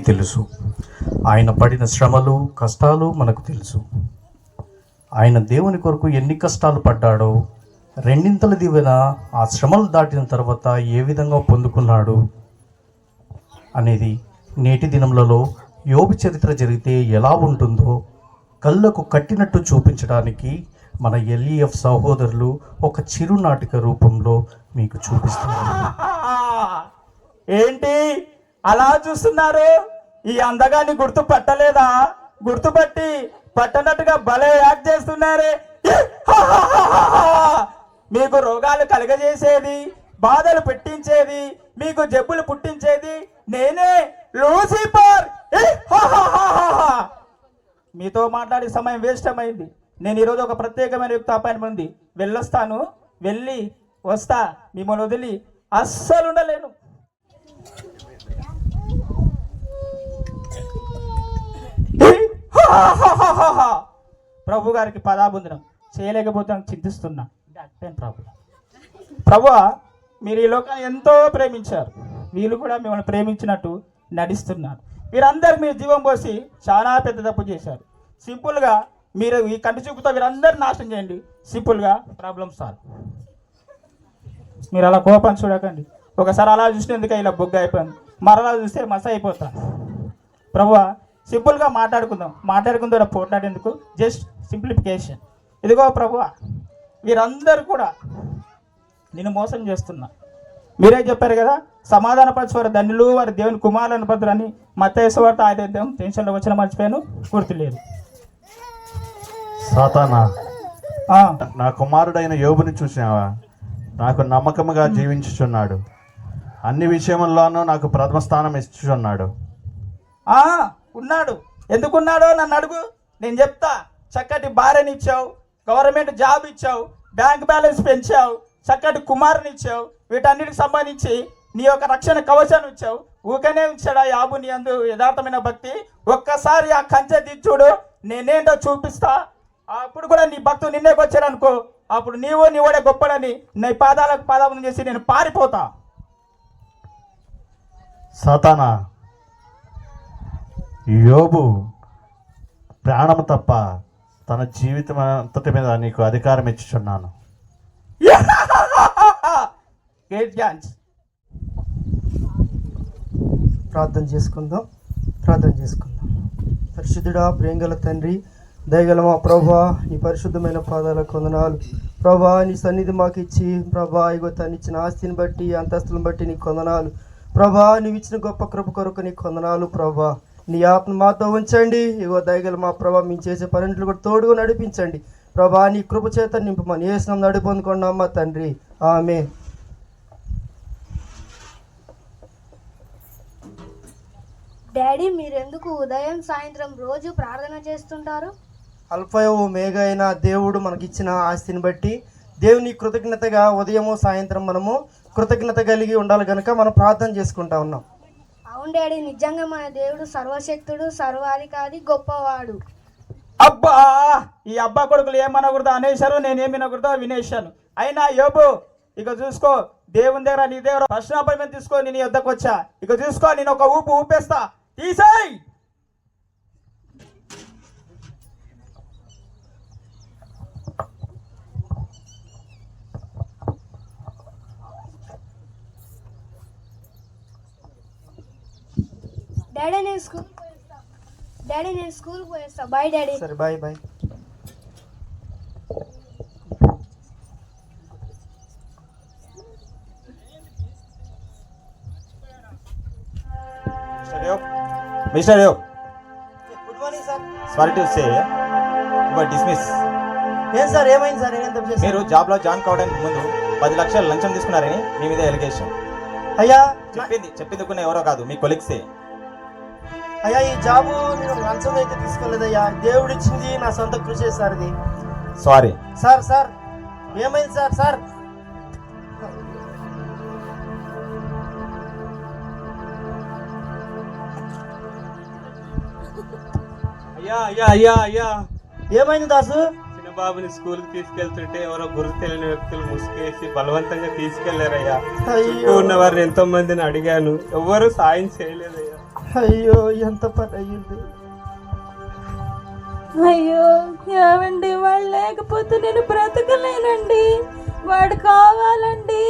తెలుసు. ఆయన పడిన శ్రమలు కష్టాలు మనకు తెలుసు. ఆయన దేవుని కొరకు ఎన్ని కష్టాలు పడ్డాడో, రెండింతల దీవెన ఆ శ్రమలు దాటిన తర్వాత ఏ విధంగా పొందుకున్నాడు అనేది నేటి దినములలో యోబు చరిత్ర జరిగితే ఎలా ఉంటుందో కళ్ళకు కట్టినట్టు చూపించడానికి మన ఎల్ఈఎఫ్ సహోదరులు ఒక చిరునాటిక రూపంలో మీకు చూపిస్తున్నారు. ఏంటి అలా చూస్తున్నారు? ఈ అందగాన్ని గుర్తుపట్టలేదా? గుర్తుపట్టి పట్టనట్టుగా భలే యాక్ట్ చేస్తున్నారే. మీకు రోగాలు కలగజేసేది, బాధలు పెట్టించేది, మీకు జబ్బులు పుట్టించేది నేనే, లూసిఫర్. మీతో మాట్లాడే సమయం వేస్ట్ అయింది. నేను ఈరోజు ఒక ప్రత్యేకమైన యుక్త అపాయింట్మెంట్ ఉంది, వెళ్ళొస్తాను. వెళ్ళి వస్తా, మిమ్మల్ని వదిలి అస్సలు ఉండలేను. ప్రభు గారికి పదాబంధనం చేయలేకపోతే చింతిస్తున్నా. ప్రభువా, మీరు ఈ లోకాన్ని ఎంతో ప్రేమించారు, వీళ్ళు కూడా మిమ్మల్ని ప్రేమించినట్టు నటిస్తున్నారు. వీరందరూ మీరు జీవం పోసి చాలా పెద్ద తప్పు చేశారు. సింపుల్గా మీరు ఈ కంటి చూపుతో వీరందరూ నాశనం చేయండి, సింపుల్గా ప్రాబ్లమ్ సాల్వ్. మీరు అలా కోపం చూడకండి. ఒకసారి అలా చూసినందుకే ఇలా బొగ్గ అయిపోయింది, మరలా చూస్తే మస అయిపోతాను. ప్రభువా, సింపుల్గా మాట్లాడుకుందాం. మాట్లాడుకుందా పోట్లాడేందుకు జస్ట్ సింప్లిఫికేషన్. ఇదిగో ప్రభువా, వీరందరూ కూడా నేను మోసం చేస్తున్నా. మీరే చెప్పారు కదా, సమాధానపరచువారు ధన్యులు, వారి దేవుని కుమారులను భద్రని. మత్తయి సువార్త 5:5. టెన్షన్లో వచ్చిన మర్చిపోయాను, గుర్తులేదు. సాతానా, నా కుమారుడైన యోబుని చూసావా? నాకు నమ్మకముగా జీవించుచున్నాడు, అన్ని విషయముల్లోనూ నాకు ప్రథమ స్థానం ఇచ్చుచున్నాడు. ఉన్నాడు. ఎందుకున్నాడో నన్ను అడుగు, నేను చెప్తా. చక్కటి భార్యని ఇచ్చావు, గవర్నమెంట్ జాబ్ ఇచ్చావు, బ్యాంక్ బ్యాలెన్స్ పెంచావు, చక్కటి కుమారుని ఇచ్చావు, వీటన్నిటికి సంబంధించి నీ యొక్క రక్షణ కవచాన్ని ఇచ్చావు. ఊకనే ఉంచాడా యాబు నీ అందు యథార్థమైన భక్తి? ఒక్కసారి ఆ కంచె దిచ్చుడు, నేనేంటో చూపిస్తా. అప్పుడు కూడా నీ భక్తులు నిన్నేకి వచ్చాడు అనుకో, అప్పుడు నీవోడే గొప్పడని నీ పాదాలకు పాదాలను చేసి నేను పారిపోతా. సాతానా, యోబు ప్రాణము తప్ప తన జీవితం అంతటి మీద నీకు అధికారం ఇచ్చుచున్నాను. ప్రార్థన చేసుకుందాం. పరిశుద్ధుడా, ప్రేమగల తండ్రి, దయగల మా ప్రభా, నీ పరిశుద్ధమైన పాదాలకు వందనాలు ప్రభా. నీ సన్నిధి మాకు ఇచ్చి ప్రభా, ఇగో తను ఇచ్చిన ఆస్తిని బట్టి, అంతస్తులను బట్టి నీకు వందనాలు ప్రభా. నీవు ఇచ్చిన గొప్ప కృప కొరకు నీకు వందనాలు ప్రభా. నీ ఆత్మ మాతో ఉంచండి. ఇగో దయగల మా ప్రభా, మేము చేసే పనులు కూడా తోడుగా నడిపించండి ప్రభా. నీ కృప చేత నింపమని యేసు నడిపి పొందుకున్నామా తండ్రి, ఆమేన్. డాడీ, మీరెందుకు ఉదయం సాయంత్రం రోజు ప్రార్థన చేస్తుంటారు? అల్ఫా ఓమేగా అయిన దేవుడు మనకిచ్చిన ఆస్తిని బట్టి దేవుని కృతజ్ఞతగా ఉదయము సాయంత్రం మనము కృతజ్ఞత కలిగి ఉండాలి కనుక మనం ప్రార్థన చేసుకుంటా ఉన్నాం. అవును డాడీ, నిజంగా మన దేవుడు సర్వశక్తుడు, సర్వాధికారి, గొప్పవాడు. అబ్బా, ఈ అబ్బా కొడుకులు ఏమనకూడదు అనేశారు, నేనేమి వినకూడదో వినేశాను. అయినా యోబు, ఇక చూసుకో, దేవుని దగ్గర నీ దగ్గర ఫస్ట్ అపాయింట్మెంట్ తీసుకో, నేను వద్దకు వచ్చా. ఇక చూసుకో, నేను ఒక ఊపేస్తా, తీసేయ్. డాడీ, నేను స్కూల్కి పోయేస్తా. Bye daddy. సరే, bye bye. Mister Yob, good morning sir. Sorry to say you are dismiss. ఏం సార్, ఏమైంది సార్? నేను తప్పు చేశాను? మీరు జాబ్లో జాయిన్ కావడానికి ముందు 10 లక్షలు లంచం తీసుకున్నారని మీ మీద ఎలిగేషన్. అయ్యా, చెప్పిందుకున్న ఎవరో కాదు, మీ కొలీగ్సే. అయ్యా, ఈ జాబు నేను లంచం అయితే తీసుకోలేదయ్యా, దేవుడు ఇచ్చింది, నా సొంత కృషి సార్ ఇది. సారీ సార్ ఏమైంది సార్? అయ్యా, ఏమైంది దాసు? చిన్నబాబుని స్కూల్కి తీసుకెళ్తుంటే ఎవరో గుర్తు తెలియని వ్యక్తులు ముసుకేసి బలవంతంగా తీసుకెళ్లారయ్యా. అయ్యో. చుట్టూ ఉన్న వారిని ఎంతో మందిని అడిగాను, ఎవ్వరూ సాయం చేయలేదయ్యా. అయ్యో ఎంత పని అయ్యింది. అయ్యో ఏమండి, వాడు లేకపోతే నేను బ్రతకలేనండి. వాడు కావాలండి.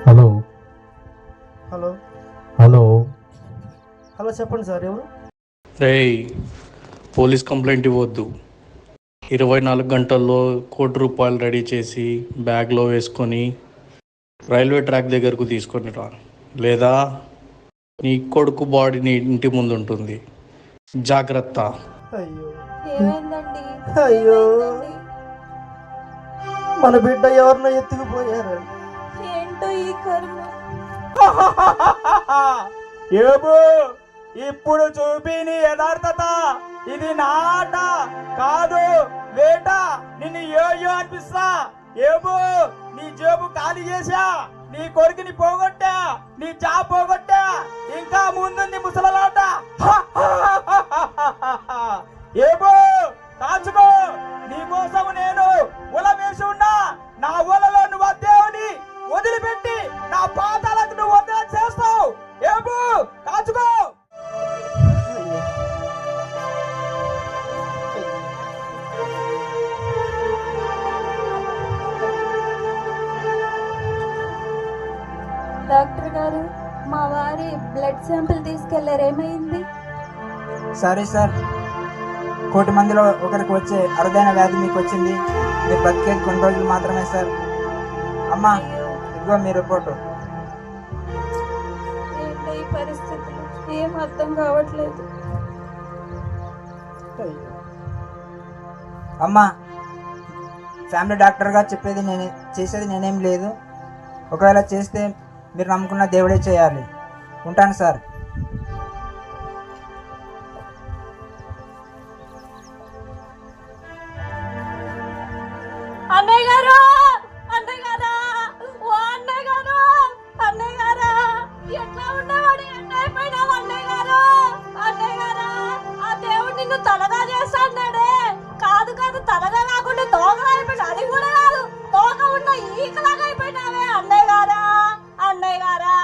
హలో హలో హలో హలో చెప్పండి సార్, ఎవరు? రేయ్, పోలీస్ కంప్లైంట్ ఇవ్వద్దు. 24 గంటల్లో ₹1,00,00,000 రెడీ చేసి బ్యాగ్లో వేసుకొని రైల్వే ట్రాక్ దగ్గరకు తీసుకొని రా, లేదా నీ కొడుకు బాడీ నీ ఇంటి ముందు ఉంటుంది. జాగ్రత్త. అయ్యో ఏమైందండి? అయ్యో ఏమైందండి? మన బిడ్డ ఎవరినో ఎత్తుకుపోయారండి. ఏంటో ఈ కర్మ. ఏబు ఇప్పుడు చూపి నీ యథార్థత. ఇది నా ఆట కాదు, వేట. నిన్ను యోయో అనిపిస్తా. ఏబు నీ జేబు ఖాళీ చేశా, నీ కొడుకుని పోగొట్టా, నీ జాబ్ పోగొట్టా, ఇంకా ముందుంది ముసలలాట. ఏబు కాచుకో, నీ కోసం నేను ఉల వేసి ఉన్నా. నా ఉలలో నువ్వు ఆ దేవుని వదిలిపెట్టి నా పాదాలకు నువ్వు వదిలి చేస్తావు. ఏబు కాచుకో. డాక్టర్ గారు, మా వారి బ్లడ్ శాంపిల్ తీసుకెళ్లారు. ఏమైంది? సారీ సార్, 1,00,00,000 మందిలో ఒకరికి వచ్చే అరుదైన వ్యాధి మీకు వచ్చింది. మీరు బతికేది కొన్ని రోజులు మాత్రమే సార్. అమ్మా, ఇదిగో మీ రిపోర్టు. ఏంటో ఈ పరిస్థితులు, ఏం అర్థం కావట్లేదు. అమ్మా, ఫ్యామిలీ డాక్టర్గా చేసేది నేనేం లేదు. ఒకవేళ చేస్తే మీరు నమ్ముకున్న దేవుడే చేయాలి. ఉంటాను సార్. అన్నయ్య గారు, అన్నయ్య గారా, ఓ అన్నయ్య గారు, అన్నయ్య గారా, ఎట్లా ఉండేవాడు, ఎట్లా అయిపోయినావు అన్నయ్య గారు? అన్నయ్య గారా, ఆ దేవుడు నిన్ను తలగా చేస్తాడే. కాదు కాదు, తలగా కాకుండా తోకలా అయిపోయినా. అది కూడా కాదు, తోక ఉన్న ఈకలాగా అయిపోయినావే అన్నయ్య గారా. అన్నయ్య గారా,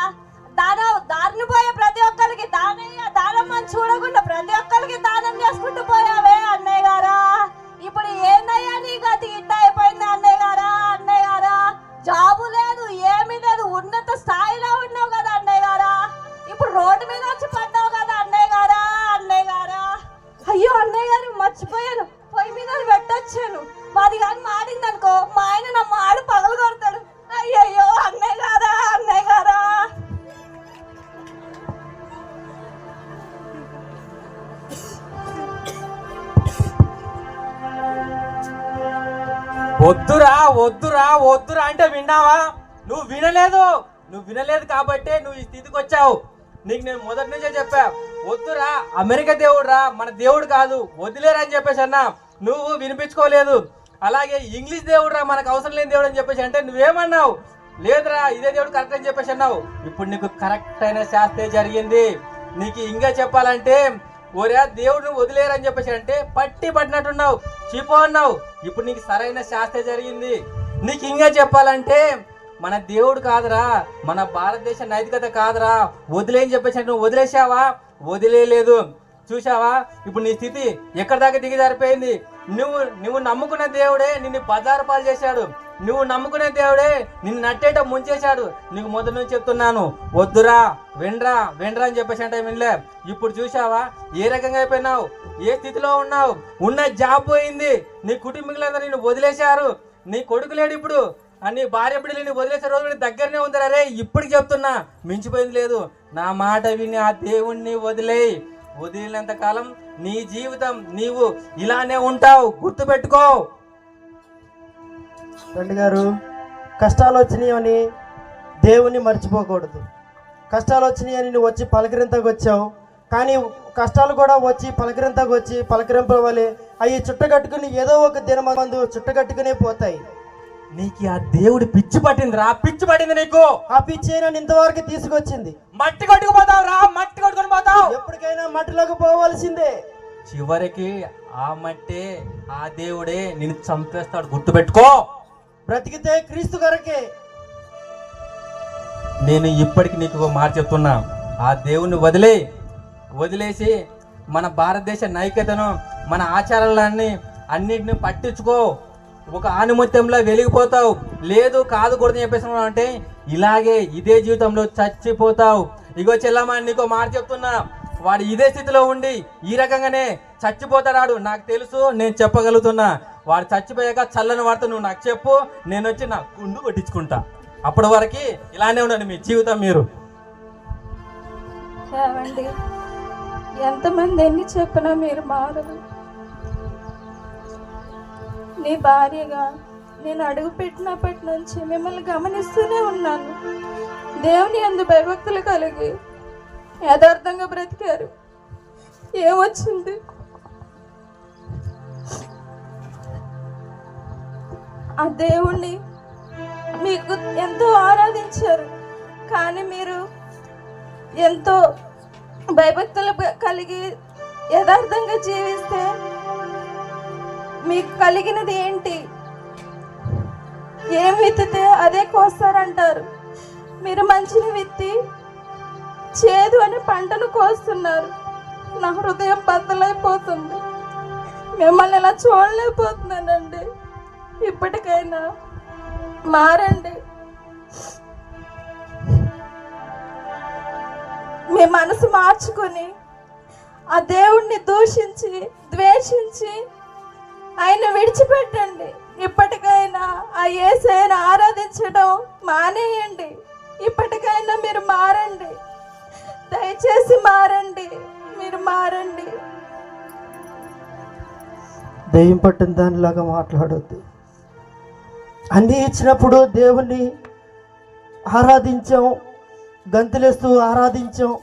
దారిని పోయే ప్రతి ఒక్కరికి దానం చూడకుండా ప్రతి ఒక్కరికి దానం చేసుకుంటూ పోయావే అన్నయ్య గారా. ఇప్పుడు ఏందయ్యా నీ గతి ఇట్ట అయిపోయింది అన్నయ్య గారా. అన్నయ్య గారా, జాబు లేదు, ఏమీ లేదు, ఉన్నత స్థాయిలో ఉన్నావు కదా అన్నయ్య గారా. ఇప్పుడు రోడ్డు మీద వచ్చి పడ్డావు కదా అన్నయ్య గారా. అన్నయ్య గారా, అయ్యో అన్నయ్య గారు, మర్చిపోయాను, పొయ్యి మీద పెట్టొచ్చాను. మాది కానీ మాడిందనుకో, మా ఆయన నా మాడు పగలు కొడతాడు. అయ్యయ్యో అన్నయ్య గారా, అన్నయ్య గారా. వద్దురా వద్దురా వద్దురా అంటే విన్నావా? నువ్వు వినలేదు కాబట్టే నువ్వు ఈ స్థితికి వచ్చావు. నీకు నేను మొదటి నుంచే చెప్పా, వద్దురా, అమెరికా దేవుడురా, మన దేవుడు కాదు, వదిలేరా అని చెప్పేసి అన్నా. నువ్వు వినిపించుకోలేదు. అలాగే ఇంగ్లీష్ దేవుడురా, మనకు అవసరం లేని దేవుడు అని చెప్పేసి అంటే నువ్వేమన్నావు? లేదురా, ఇదే దేవుడు కరెక్ట్ అని చెప్పేసి అన్నావు. ఇప్పుడు నీకు కరెక్ట్ అయిన శాస్త్రే జరిగింది. నీకు ఇంకా చెప్పాలంటే, ఒరే దేవుడిని వదిలేరని చెప్పేసి అంటే పట్టి పట్టినట్టున్నావు, చీపో అన్నావు. ఇప్పుడు నీకు సరైన శాస్త్రే జరిగింది. నీకు ఇంకా చెప్పాలంటే, మన దేవుడు కాదురా, మన భారతదేశ నైతికత కాదురా, వదిలేని చెప్పేసి నువ్వు వదిలేసావా? వదిలేదు. చూసావా ఇప్పుడు నీ స్థితి ఎక్కడి దాకా దిగజారిపోయింది. నువ్వు నమ్ముకున్న దేవుడే నిన్ను బజారు పాలు చేశాడు. నువ్వు నమ్ముకునే దేవుడే నిన్ను నట్టేట ముంచేశాడు. నీకు మొదటి నుంచి చెప్తున్నాను, వద్దురా, వెండ్రా అని చెప్పేసి అంటే వినలే. ఇప్పుడు చూసావా ఏ రకంగా అయిపోయినావు, ఏ స్థితిలో ఉన్నావు. ఉన్న జాబ్ పోయింది, నీ కుటుంబీకులందరూ నిన్ను వదిలేశారు, నీ కొడుకు లేడు ఇప్పుడు, నీ భార్య బిడ్డలు నిన్ను వదిలేసే రోజు దగ్గరనే ఉంది. అరే ఇప్పటికి చెప్తున్నా, మించిపోయింది లేదు. నా మాట విని ఆ దేవుణ్ణి వదిలినంత కాలం నీ జీవితం నీవు ఇలానే ఉంటావు, గుర్తుపెట్టుకో. తండ్రి గారు, కష్టాలు వచ్చినాయని దేవుణ్ణి మర్చిపోకూడదు. కష్టాలు వచ్చినాయని నువ్వు వచ్చి పలకరింతకు వచ్చావు, కానీ కష్టాలు కూడా వచ్చి పలకరింపవలే అవి చుట్టగట్టుకుని ఏదో ఒక దినమందు చుట్టగట్టుకునే పోతాయి. నీకు ఆ దేవుడి పిచ్చి పట్టిందిరా, పిచ్చి పట్టింది నీకు. ఆ పిచ్చి నన్ను ఇంతవరకు తీసుకొచ్చింది. మట్టి కొట్టుకుపోతావు రా, మట్టి కొట్టుకొని పోతావు. ఎప్పటికైనా మట్టిలోకి పోవాల్సిందే. చివరికి ఆ మట్టే ఆ దేవుడే నిన్ను చంపేస్తాడు, గుర్తుపెట్టుకో. బ్రతికితే క్రీస్తు కొరకే. నేను ఇప్పటికి నీకు ఒక మాట చెప్తున్నా, ఆ దేవుణ్ణి వదిలేసి మన భారతదేశ నైక్యతను, మన ఆచారాలన్నీ అన్నిటిని పట్టించుకో. ఒక ఆనుమత్యంలో వెలిగిపోతావు. లేదు కాదు కూడదని చెప్పేసి అంటే ఇలాగే ఇదే జీవితంలో చచ్చిపోతావు. ఇగో చెల్లమ్మ, నీకో మాట చెప్తున్నా, వాడు ఇదే స్థితిలో ఉండి ఈ రకంగానే చచ్చిపోతాడు. నాకు తెలుసు, నేను చెప్పగలుగుతున్నా. వాడు చచ్చిపోయాక చల్లని వార్త నువ్వు నాకు చెప్పు, నేను వచ్చి నా గుండు కొట్టించుకుంటా. అప్పటి వరకు ఇలానే ఉండండి మీ జీవితం మీరు. ఏమండి, ఎంతమంది ఎన్ని చెప్పినా మీరు మారరు. నీ భార్యగా నేను అడుగు పెట్టినప్పటి నుంచి మిమ్మల్ని గమనిస్తూనే ఉన్నాను. దేవుని యందు భయభక్తులు కలిగి యథార్థంగా బ్రతికారు. ఏమొచ్చింది? ఆ దేవుణ్ణి మీకు ఎంతో ఆరాధించారు, కానీ మీరు ఎంతో భయభక్తులు కలిగి యథార్థంగా జీవిస్తే మీకు కలిగినది ఏంటి? ఏం విత్తితే అదే కోస్తారంటారు. మీరు మంచిని విత్తి చేదు అని పంటను కోస్తున్నారు. నా హృదయం బద్దలైపోతుంది. మిమ్మల్ని ఇలా చూడలేకపోతున్నానండి. ఇప్పటికైనా మారండి. మీ మనసు మార్చుకొని ఆ దేవుణ్ణి దూషించి ద్వేషించి ఆయన విడిచిపెట్టండి. ఇప్పటికైనా ఆ యేసయ్యను ఆరాధించడం మానేయండి. ఇప్పటికైనా మీరు మారండి. దయచేసి మారండి. మీరు మారండి. దెయ్యం పట్టిన దానిలాగా మాట్లాడొద్దు. అన్నీ ఇచ్చినప్పుడు దేవుణ్ణి ఆరాధించాం, గంతులేస్తూ ఆరాధించాం,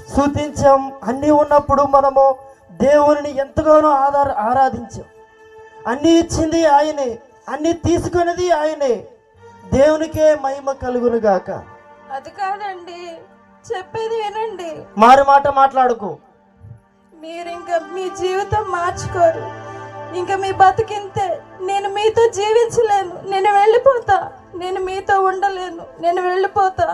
స్తుతించాం. అన్నీ ఉన్నప్పుడు మనము దేవుని ఎంతగానో ఆరాధించాం. అన్నీ ఇచ్చింది ఆయనే, అన్నీ తీసుకున్నది ఆయనే. దేవునికే మహిమ కలుగును గాక. అది కాదండి, చెప్పేది వినండి. మారు మాట మాట్లాడుకో. మీరు ఇంకా మీ జీవితం మార్చుకోరు. ఇంకా మీ బతికింతే. నేను మీతో జీవించలేను. నేను వెళ్ళిపోతా. నేను మీతో ఉండలేను. నేను వెళ్ళిపోతా.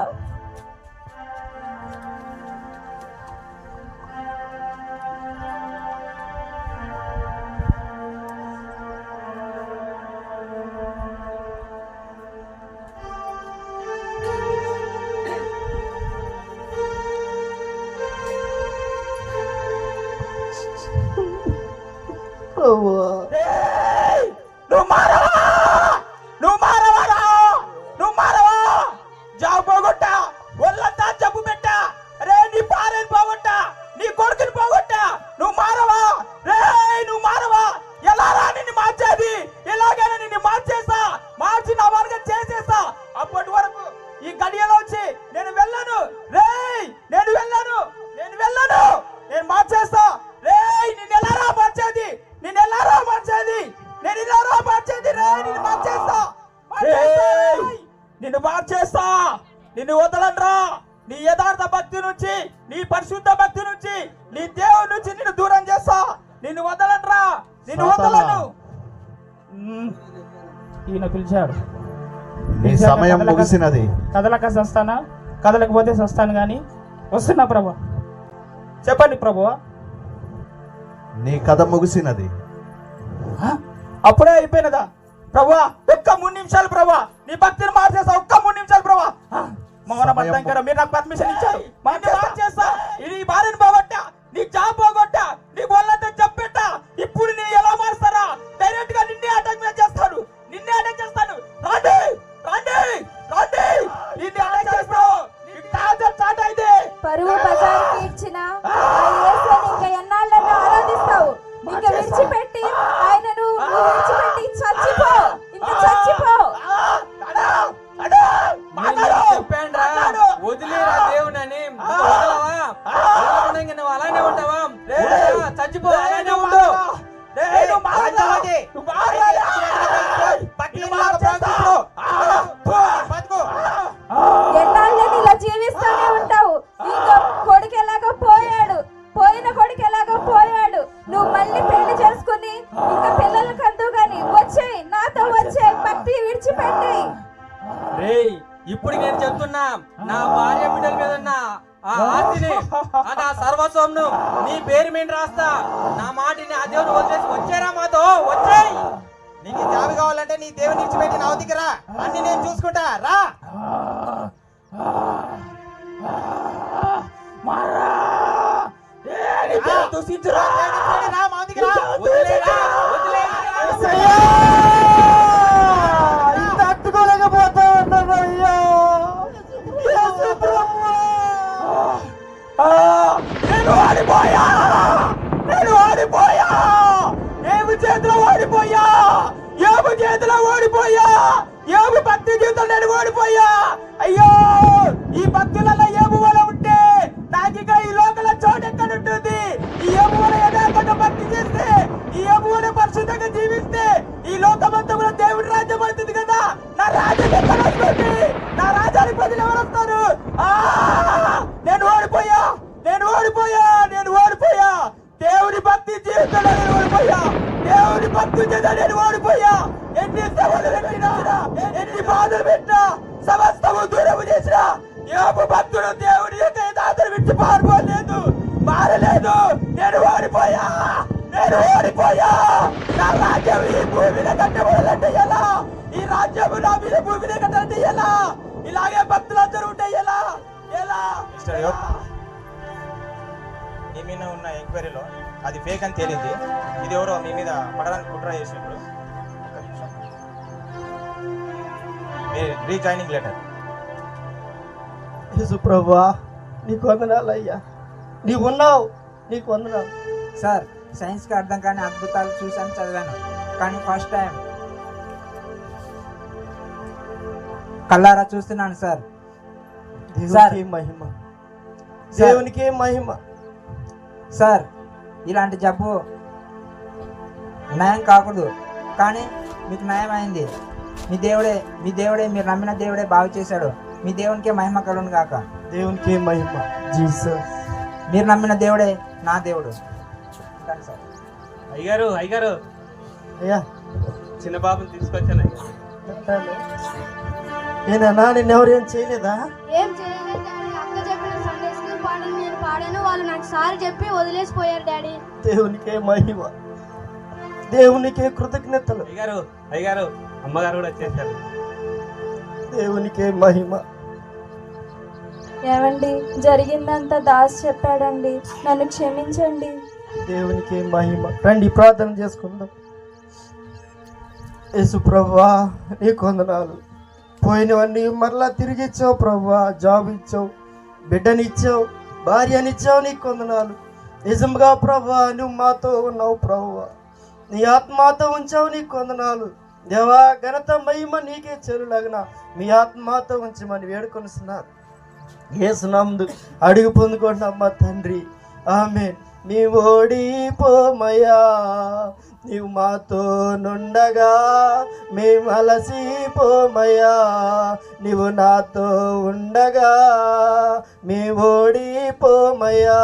నువ్వు మారవా జాబ్ పోగొట్టా, ఒళ్ళంతా జబ్బు పెట్టా, రే నీ భార్యను పోగొట్టా, నీ కొడుకుని పోగొట్టా. నువ్వు మారవా రే, నువ్వు మారవా. ఎలా రా నిన్ను మార్చేది? ఎలాగైనా నిన్ను మార్చేస్తా, మార్చి నా వర్గం చేసేస్తా. అప్పటి వరకు ఈ గడియలో వచ్చి నేను వెళ్ళను రే, నేను వెళ్ళను. నేను మార్చేస్తా రే. నిన్ను ఎలారా మార్చేది? నేను మార్చేస్తా. నిన్ను వదలనరా. నీ యథార్థ భక్తి నుంచి, నీ పరిశుద్ధ భక్తి నుంచి, నీ దేవుడి నుంచి నిన్ను దూరం చేస్తా. నిన్ను వదలనరా, నిన్ను వదలను. ఈయన పిలిచాడు. నీ సమయం ముగిసినది. కదలక సస్తానా? కదలకపోతే సస్తాను కానీ వస్తున్నా ప్రభు. చెప్పండి ప్రభువా. నీ కథ ముగిసినది. అప్పుడే అయిపోయినదా ప్రభువా? ఒక్క 3 నిమిషాలు ప్రభువా, నీ భక్తిని మార్చేస్తా. ఒక్క 3 నిమిషాలు ప్రభువా. మౌనబద్ధంగా మీరు నాకు పర్మిషన్ ఇచ్చారు. మార్చేస్తా. నీ భార్యను పోగొట్టా, నీ జాబ్ పోగొట్టా, నీ వాళ్ళంతా చెప్పెట్టా. ఇప్పుడు నీ ఎలా మారుస్తారా? డైరెక్ట్ గా నిన్నే అటాక్ చేస్తాను. నిన్నే అటాక్ చేస్తావు. పరువు బజారుకి ఇచ్చిన ఆ యేసుని ఇంకా ఎన్నాళ్ళని ఆరాధిస్తావు? ఇంకా విడిచిపెట్టి ఆయనను విడిచిపెట్టి చచ్చిపో. ఇంకా చచ్చిపో. చెప్పాను రా, వదిలేరా దేవునని. విడిచిపెట్టి రేయ్ ఇప్పుడు నేను చెప్తున్నా, నా భార్య బిడ్డల మీద ఉన్న ఆ ఆస్తిని, ఆ నా సర్వస్వంను నీ పేరు మీద రాస్తా. నా మాటిని ఆ దేవుడు వదిలేసి వచ్చారా మాతో వచ్చాయి. నీకు జాబ్ కావాలంటే నీ దేవుని విడిచిపెట్టి నా వద్దకు రా, అన్ని నేను చూసుకుంటా. రా ఇంత అట్టుకోలేకపోతా ఉన్నాను అయ్యా. యేసు ప్రభువా. నేను ఓడిపోయా, నేను ఓడిపోయా, ఏమి చేతిలో ఓడిపోయా, ఏమి చేతిలో ఓడిపోయా, ఏమి భక్తి జీవితంలో నేను ఓడిపోయా. అయ్యో ఈ భక్తులలో ఏమి వల్ల ఉంటే నాకిక ఈ లోకల చోటు ఎక్కడ ఉంటుంది? ఈ ఏమువల యథార్థంగా భక్తి చేస్తే, ఈ ఏమువల పరిశుద్ధంగా జీవిస్తే ఈ లోకమంతా కూడా దేవుడి రాజ్యం అవుతుంది కదా. నా రాజ్యం ఎక్కడ వస్తుంది? నా రాజ్యానికి ప్రజలు ఎవరు వస్తారు? నేను ఓడిపోయా, నేను ఓడిపోయా, నేను ఓడిపోయా. దేవుడి భక్తి జీవితంలో నేను ఓడిపోయా, దేవుడి భక్తి చేత నేను ఓడిపోయా. ఎన్ని సవాళ్ళు పెట్టినా, ఎన్ని బాధలు పెట్టినా, సమస్తము దూరం చేసినా యోబు భక్తుడు దేవుడి యొక్క యథార్థను విడిచి పారిపోలేదు, మారలేదు. నేను ఓడిపోయా, నేను ఓడిపోయా. నా రాజ్యం ఈ భూమి మీద కట్టబడాలంటే ఎలా? ఈ రాజ్యము నా మీద భూమి మీద కట్టాలంటే ఎలా? ఇలాగే భక్తులందరూ ఉంటే ఎలా? ఎలా? నీ మీద ఉన్న ఎంక్వైరీలో అది ఫేక్ అని తేలింది. ఇది ఎవరో మీ మీద పడడానికి కుట్ర చేసినప్పుడు రీజాయినింగ్ లెటర్. యేసు ప్రభువా నీకు వందనాలు అయ్యా. నీవు ఉన్నావు, నీకు వందనాలు. సార్, సైన్స్కి అర్థం కాని అద్భుతాలు చూసాను, చదివాను, కానీ ఫస్ట్ టైం కళ్ళారా చూస్తున్నాను సార్. దేవునికి మహిమ, దేవునికి మహిమ. సార్, ఇలాంటి జబ్బు నయం కాకూడదు, కానీ మీకు నయం అయింది. మీ దేవుడే మీరు నమ్మిన దేవుడే బాగు చేశాడు. మీ దేవునికే మహిమ కలుగును గాక. దేవునికి మహిమ. జీసస్, మీరు నమ్మిన దేవుడే నా దేవుడు. ఉంటాను సార్. అయ్యారు అయ్యా చిన్న బాబుని తీసుకొచ్చాను. నేనన్నా నిన్నెవరు ఏం చేయలేదా? ఏం చేయలేదు డాడీ. అక్క చెప్పిన సండే స్కూల్ పాటలు నేను పాడాను, వాళ్ళు నాకు సారి చెప్పి వదిలేసిపోయారు డాడీ. దేవునికే మహిమ, దేవునికే కృతజ్ఞతలు. అయ్యారు అమ్మగారు కూడా వచ్చేసారు. దేవునికే మహిమ. ఏమండి, జరిగిందంతా దాస్ చెప్పాడండి, నన్ను క్షమించండి. దేవునికి మహిమ. రండి ప్రార్థన చేసుకుందాం. యేసు ప్రభువా నీకు వందనాలు. పోయినవన్నీ మరలా తిరిగి ఇచ్చావు ప్రభువా. జాబ్ ఇచ్చావు, బిడ్డనిచ్చావు, భార్యనిచ్చావు, నీకు వందనాలు. నిజంగా ప్రభువా నువ్వు మాతో ఉన్నావు ప్రభువా. నీ ఆత్మతో ఉంచావు, నీకు వందనాలు. దేవా ఘనత మహిమ నీకే చెరులగిన మీ ఆత్మతో ఉంచమని వేడుకొనిస్తున్నారు. యేసునామమున అడుగు పొందుకుంటున్నామ్మా తండ్రి. ఆమేన్. నీ ఓడిపోమయ్యా, నీవు మాతో నుండగా మేము అలసిపోమయ్యా. నీవు నాతో ఉండగా మీ ఓడిపోమయ్యా.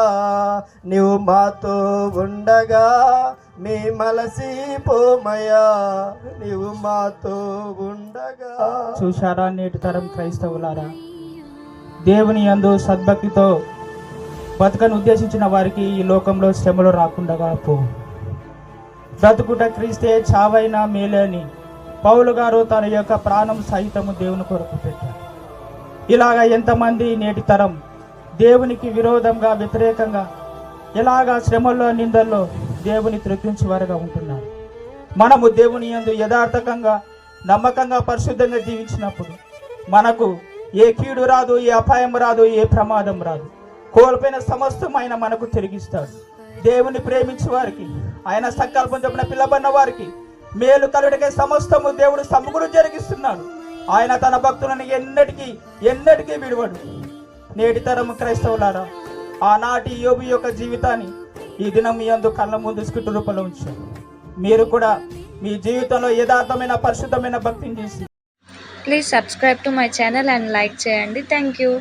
నీవు మాతో ఉండగా మీ మలసిపోమయ్యా. నీవు మాతో ఉండగా. చూశారా నేటి తరం క్రైస్తవులారా, దేవుని యందు సద్భక్తితో బతుకను ఉద్దేశించిన వారికి ఈ లోకంలో శ్రమలు రాకుండా పోవు. బ్రతుకుట క్రీస్తే చావైనా మేలే అని పౌలు గారు తన యొక్క ప్రాణం సహితము దేవుని కొరకు పెట్టారు. ఇలాగా ఎంతమంది నేటి తరం దేవునికి విరోధంగా వ్యతిరేకంగా ఇలాగా శ్రమల్లో నిందల్లో దేవుని త్రెక్కించే వారుగా ఉంటున్నారు. మనము దేవుని యందు యథార్థకంగా నమ్మకంగా పరిశుద్ధంగా జీవించినప్పుడు మనకు ఏ కీడు రాదు, ఏ అపాయం రాదు, ఏ ప్రమాదం రాదు. కోల్పోయిన సమస్తం ఆయన మనకు తిరిగిస్తాడు. దేవుని ప్రేమించే వారికి, ఆయన సంకల్పం చెప్పిన పిల్లబడిన వారికి మేలు కలుగుటకే సమస్తము దేవుడు సమకూరు జరిగిస్తున్నాడు. ఆయన తన భక్తులను ఎన్నటికీ విడువడు. నేటి తరం క్రైస్తవులారా, ఆనాటి యోబు యొక్క జీవితాన్ని ఈ దినం మీ యందు కళ్ళ ముందు స్క్రిప్ట్ రూపంలో ఉంచారు. మీరు కూడా మీ జీవితంలో యథార్థమైన పరిశుద్ధమైన భక్తిని చేసి please subscribe to my channel and like చేయండి. Thank you.